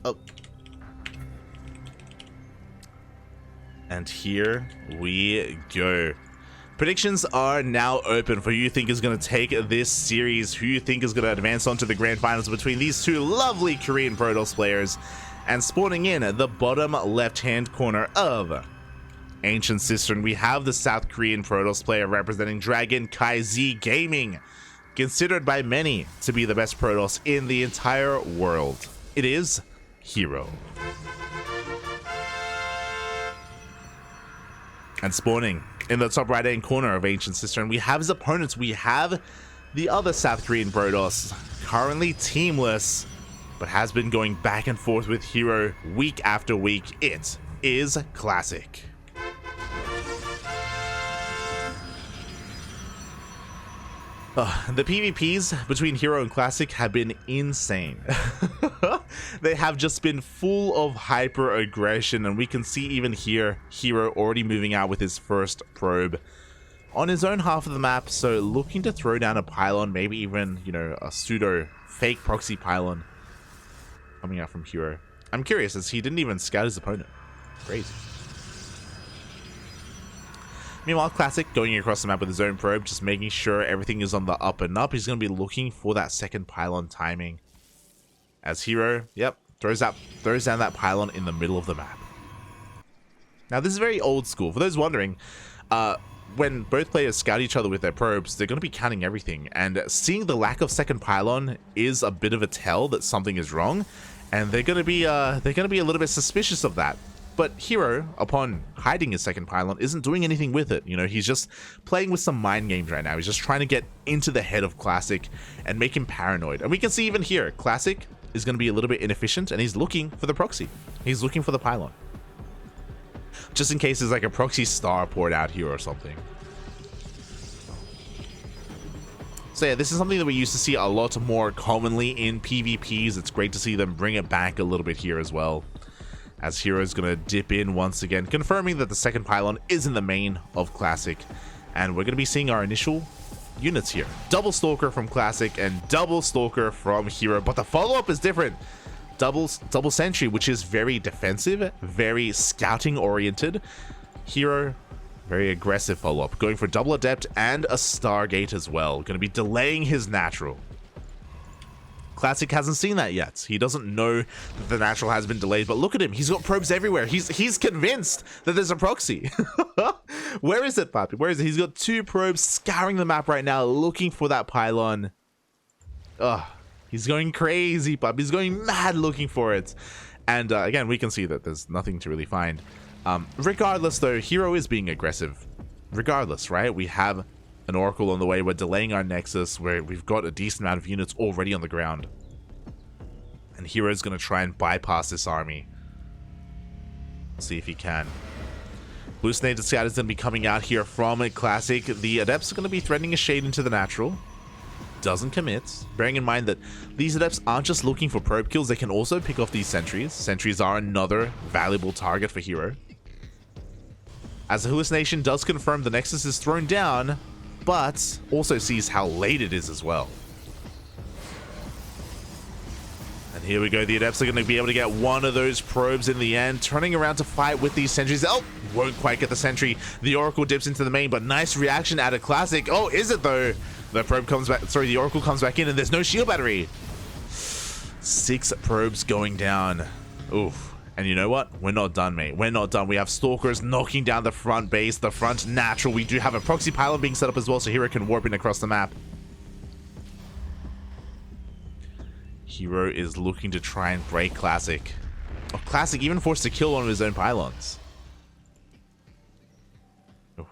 Oh. And here we go. Predictions are now open for who you think is going to take this series, who you think is going to advance on to the grand finals between these two lovely Korean Protoss players. And spawning in the bottom left-hand corner of Ancient Cistern, we have the South Korean Protoss player representing CranKy Z Gaming, considered by many to be the best Protoss in the entire world. It is herO. And spawning in the top right-hand corner of Ancient Cistern, we have his opponents. We have the other South Korean Protoss, currently teamless, but has been going back and forth with herO week after week. It is Classic. The PvPs between herO and Classic have been insane. They have just been full of hyper aggression, and we can see even here herO already moving out with his first probe on his own half of the map, so looking to throw down a pylon, maybe even, you know, a pseudo fake proxy pylon coming out from herO. I'm curious, as he didn't even scout his opponent. Crazy. Meanwhile, Classic going across the map with his own probe, just making sure everything is on the up and up. He's going to be looking for that second pylon timing. As herO, yep, throws down that pylon in the middle of the map. Now, this is very old school. For those wondering, when both players scout each other with their probes, they're going to be counting everything. And seeing the lack of second pylon is a bit of a tell that something is wrong. And they're going to be a little bit suspicious of that. But herO, upon hiding his second pylon, isn't doing anything with it. You know, he's just playing with some mind games right now. He's just trying to get into the head of Classic and make him paranoid. And we can see even here, Classic is going to be a little bit inefficient, and he's looking for the proxy. He's looking for the pylon. Just in case there's like a proxy star poured out here or something. So yeah, this is something that we used to see a lot more commonly in PvPs. It's great to see them bring it back a little bit here as well. As herO is going to dip in once again, confirming that the second pylon is in the main of Classic. And we're going to be seeing our initial units here. Double Stalker from Classic and double Stalker from herO. But the follow-up is different. Double Sentry, which is very defensive, very scouting oriented. herO, very aggressive follow-up. Going for double Adept and a Stargate as well. Going to be delaying his natural. Classic hasn't seen that yet. He doesn't know that the natural has been delayed, but look at him. He's got probes everywhere. He's convinced that there's a proxy. Where is it, Papi? Where is it? He's got two probes scouring the map right now, looking for that pylon. Ugh. He's going crazy, Papi. He's going mad looking for it. And again, we can see that there's nothing to really find. Regardless, though, herO is being aggressive. Regardless, right? We have an Oracle on the way. We're delaying our Nexus, where we've got a decent amount of units already on the ground. And herO is going to try and bypass this army. See if he can. Hallucinated Scout is going to be coming out here from a Classic. The Adepts are going to be threatening a shade into the natural. Doesn't commit. Bearing in mind that these Adepts aren't just looking for probe kills, they can also pick off these sentries. Sentries are another valuable target for herO. As the Hallucination does confirm the Nexus is thrown down, but also sees how late it is as well. And here we go. The Adepts are going to be able to get one of those probes in the end, turning around to fight with these sentries. Oh, won't quite get the sentry. The Oracle dips into the main, but nice reaction out of Classic. Oh, is it though? The probe comes back. Sorry, the Oracle comes back in, and there's no shield battery. 6 probes going down. Oof. And you know what? We're not done, mate. We're not done. We have Stalkers knocking down the front base, the front natural. We do have a proxy pylon being set up as well, so herO can warp in across the map. herO is looking to try and break Classic. Oh, Classic even forced to kill one of his own pylons. Oh.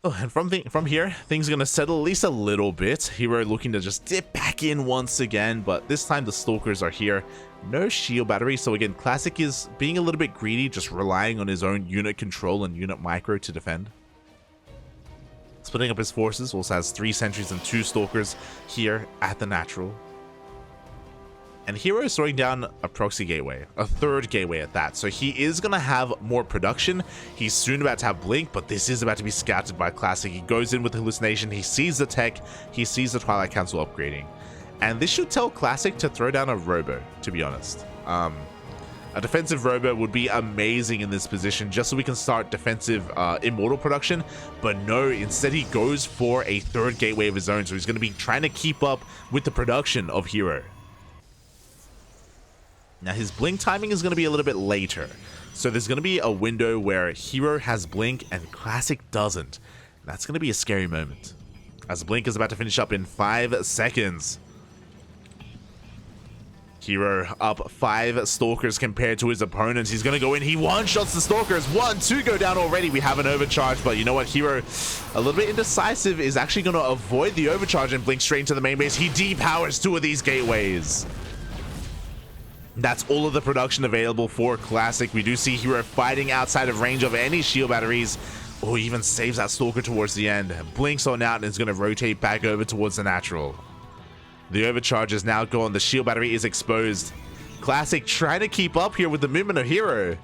Oh, and from here, things are going to settle at least a little bit. herO looking to just dip back in once again, but this time the Stalkers are here. No shield battery, so again, Classic is being a little bit greedy, just relying on his own unit control and unit micro to defend. Splitting up his forces, also has 3 sentries and 2 Stalkers here at the natural. And herO is throwing down a proxy gateway, a third gateway at that. So he is going to have more production. He's soon about to have blink, but this is about to be scouted by Classic. He goes in with hallucination. He sees the tech. He sees the Twilight Council upgrading. And this should tell Classic to throw down a robo, to be honest. A defensive robo would be amazing in this position just so we can start defensive immortal production. But no, instead he goes for a third gateway of his own. So he's going to be trying to keep up with the production of herO. Now his blink timing is going to be a little bit later. So there's going to be a window where herO has blink and Classic doesn't. That's going to be a scary moment. As blink is about to finish up in 5 seconds. herO up 5 stalkers compared to his opponent. He's going to go in. He one-shots the stalkers. 1, 2 go down already. We have an overcharge, but you know what? herO, a little bit indecisive, is actually going to avoid the overcharge and blink straight into the main base. He depowers 2 of these gateways. That's all of the production available for Classic. We do see herO fighting outside of range of any shield batteries. Oh, he even saves that stalker towards the end. Blinks on out and is going to rotate back over towards the natural. The overcharge is now gone. The shield battery is exposed. Classic trying to keep up here with the movement of herO.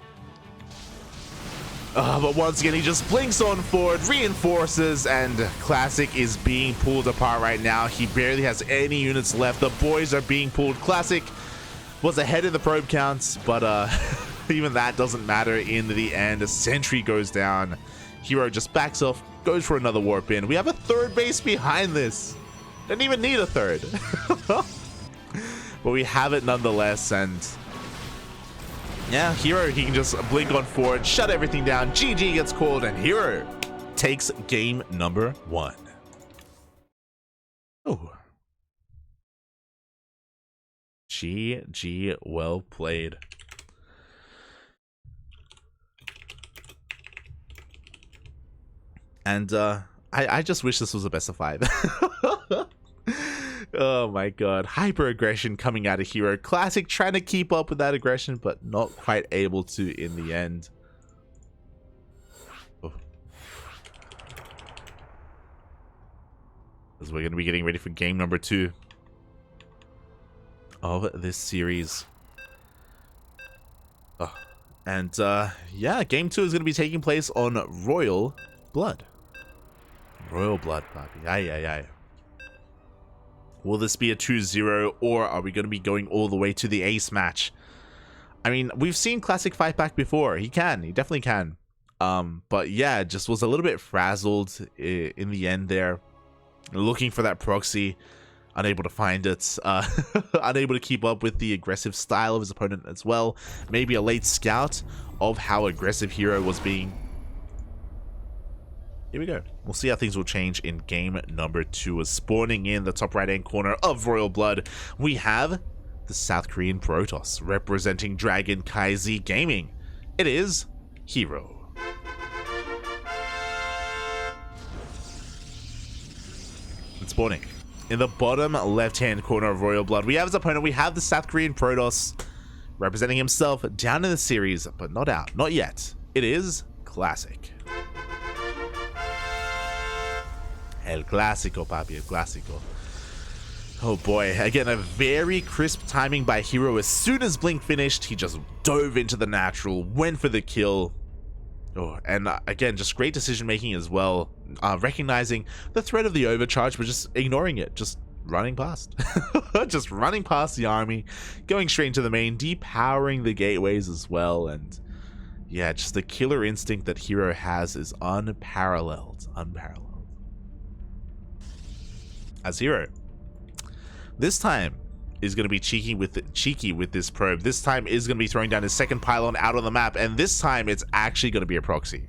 But once again, he just blinks on forward, reinforces, and Classic is being pulled apart right now. He barely has any units left. The boys are being pulled. Classic was ahead of the probe counts, but even that doesn't matter in the end. A sentry goes down. herO just backs off, goes for another warp in. We have a third base behind this. Didn't even need a third. But we have it nonetheless, and yeah, herO, he can just blink on forward, shut everything down. GG gets called, and herO takes game number 1. Oh. GG, well played. And I just wish this was a best of 5. Oh my god, hyper aggression coming out of herO. Classic trying to keep up with that aggression, but not quite able to in the end. Oh. As we're going to be getting ready for game number 2 of this series. Oh. And yeah, game 2 is going to be taking place on Royal Blood. Royal Blood, papi. Aye, aye, aye. Will this be a 2-0, or are we going to be going all the way to the ace match? I mean, we've seen Classic fight back before. He definitely can. But yeah, just was a little bit frazzled in the end there. Looking for that proxy, unable to find it. Unable to keep up with the aggressive style of his opponent as well. Maybe a late scout of how aggressive herO was being. Here we go. We'll see how things will change in game number 2. As spawning in the top right-hand corner of Royal Blood, we have the South Korean Protoss representing Dragon KZ Gaming. It is herO. And spawning in the bottom left-hand corner of Royal Blood, we have his opponent. We have the South Korean Protoss representing himself down in the series, but not out. Not yet. It is Classic. El Clásico, papi, El Clásico. Oh boy, again, a very crisp timing by herO. As soon as Blink finished, he just dove into the natural, went for the kill. Oh, and again, just great decision making as well. Recognizing the threat of the overcharge, but just ignoring it, just running past. Just running past the army, going straight into the main, depowering the gateways as well. And yeah, just the killer instinct that herO has is unparalleled. Unparalleled. As herO this time is going to be cheeky with this probe. This time is going to be throwing down his second pylon out on the map, and this time it's actually going to be a proxy.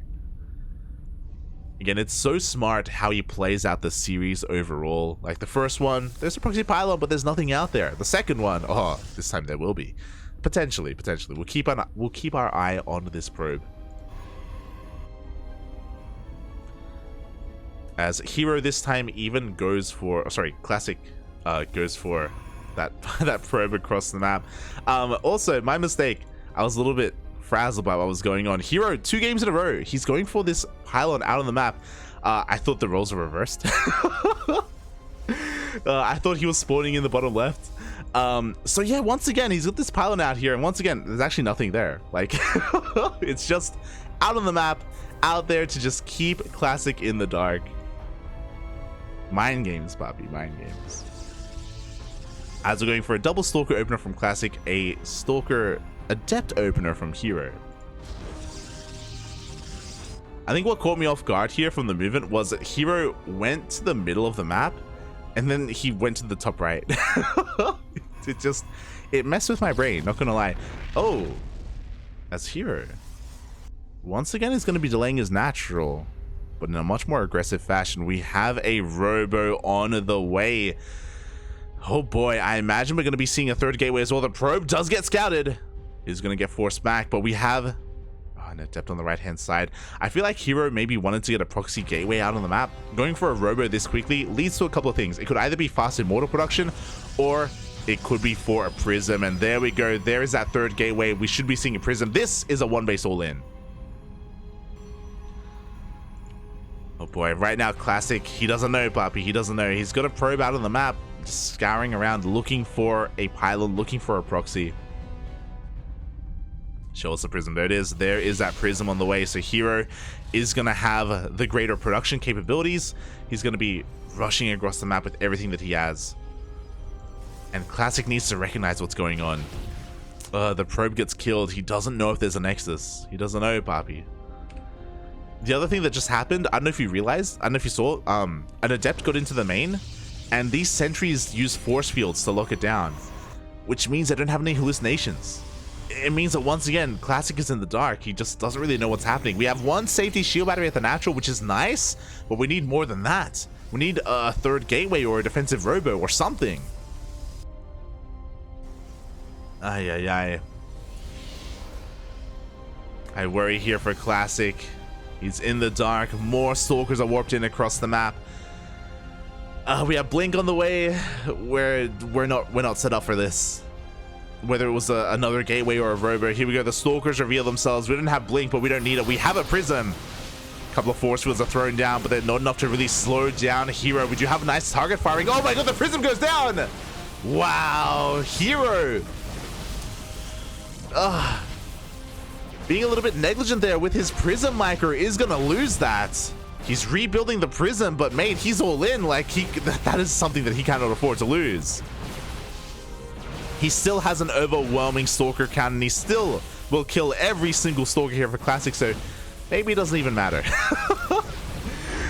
Again, it's so smart how he plays out the series overall. Like the first one, there's a proxy pylon, but there's nothing out there. The second one, oh, this time there will be. Potentially. We'll keep our eye on this probe. As herO this time even goes for, oh, sorry, Classic goes for that probe across the map. Also, my mistake. I was a little bit frazzled by what was going on. herO, 2 games in a row, he's going for this pylon out on the map. I thought the roles were reversed. I thought he was spawning in the bottom left. So yeah, once again, he's got this pylon out here, and once again, there's actually nothing there. Like, it's just out on the map, out there to just keep Classic in the dark. Mind games, Poppy, mind games. As we're going for a double Stalker opener from Classic, a Stalker Adept opener from herO. I think what caught me off guard here from the movement was that herO went to the middle of the map, and then he went to the top right. It messed with my brain, not gonna lie. Oh, that's herO. Once again, he's gonna be delaying his natural, but in a much more aggressive fashion. We have a Robo on the way. Oh boy, I imagine we're gonna be seeing a third gateway as well. The probe does get scouted. He's gonna get forced back, but we have an Adept on the right hand side. I feel like herO maybe wanted to get a proxy gateway out on the map. Going for a Robo this quickly leads to a couple of things. It could either be fast Immortal production, or it could be for a Prism, and there we go. There is that third gateway. We should be seeing a Prism. This is a one base all in. Oh boy, right now Classic, he doesn't know, Papi, he doesn't know. He's got a probe out on the map, just scouring around, looking for a pylon, looking for a proxy. Show us the Prism. There it is. There is that Prism on the way. So herO is going to have the greater production capabilities. He's going to be rushing across the map with everything that he has. And Classic needs to recognize what's going on. The probe gets killed. He doesn't know if there's a Nexus. He doesn't know, Papi. The other thing that just happened, I don't know if you realized, I don't know if you saw, an Adept got into the main, and these sentries use force fields to lock it down, which means they don't have any hallucinations. It means that once again, Classic is in the dark. He just doesn't really know what's happening. We have one safety shield battery at the natural, which is nice, but we need more than that. We need a third gateway or a defensive Robo or something. Ay, ay, ay. I worry here for Classic. He's in the dark. More Stalkers are warped in across the map. We have Blink on the way. We're not set up for this. Whether it was another gateway or a Robo. Here we go. The Stalkers reveal themselves. We didn't have Blink, but we don't need it. We have a Prism. A couple of force fields are thrown down, but they're not enough to really slow down herO. We do have a nice target firing. Oh my god, the Prism goes down! Wow, herO. Being a little bit negligent there with his Prism micro is gonna lose that. He's rebuilding the Prism, but mate, he's all in. Like, that is something that he cannot afford to lose. He still has an overwhelming Stalker count, and he still will kill every single Stalker here for Classic, so maybe it doesn't even matter.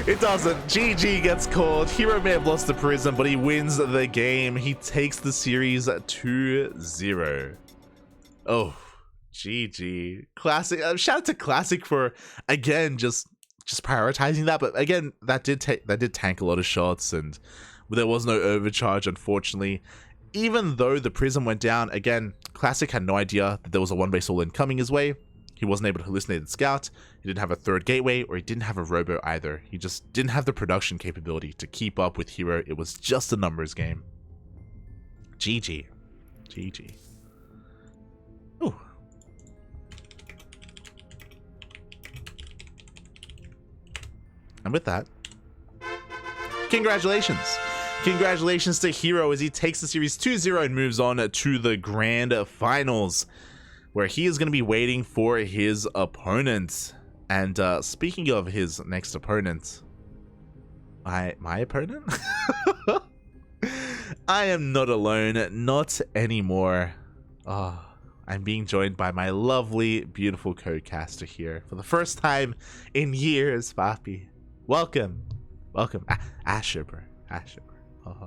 It doesn't. GG gets called. herO may have lost the Prism, but he wins the game. He takes the series 2-0. Oh, GG. Classic. Shout out to Classic for, again, just prioritizing that. But again, that did tank a lot of shots, and there was no overcharge, unfortunately. Even though the Prism went down, again, Classic had no idea that there was a one base all in coming his way. He wasn't able to hallucinate the scout. He didn't have a third gateway, or he didn't have a Robo either. He just didn't have the production capability to keep up with herO. It was just a numbers game. GG. GG. Ooh. And with that, congratulations. Congratulations to herO as he takes the series 2-0 and moves on to the grand finals, where he is going to be waiting for his opponent. And speaking of his next opponent, my opponent? I am not alone, not anymore. I'm being joined by my lovely, beautiful co-caster here for the first time in years, Papi. Welcome. Welcome. Asher, bro. Asher, bro.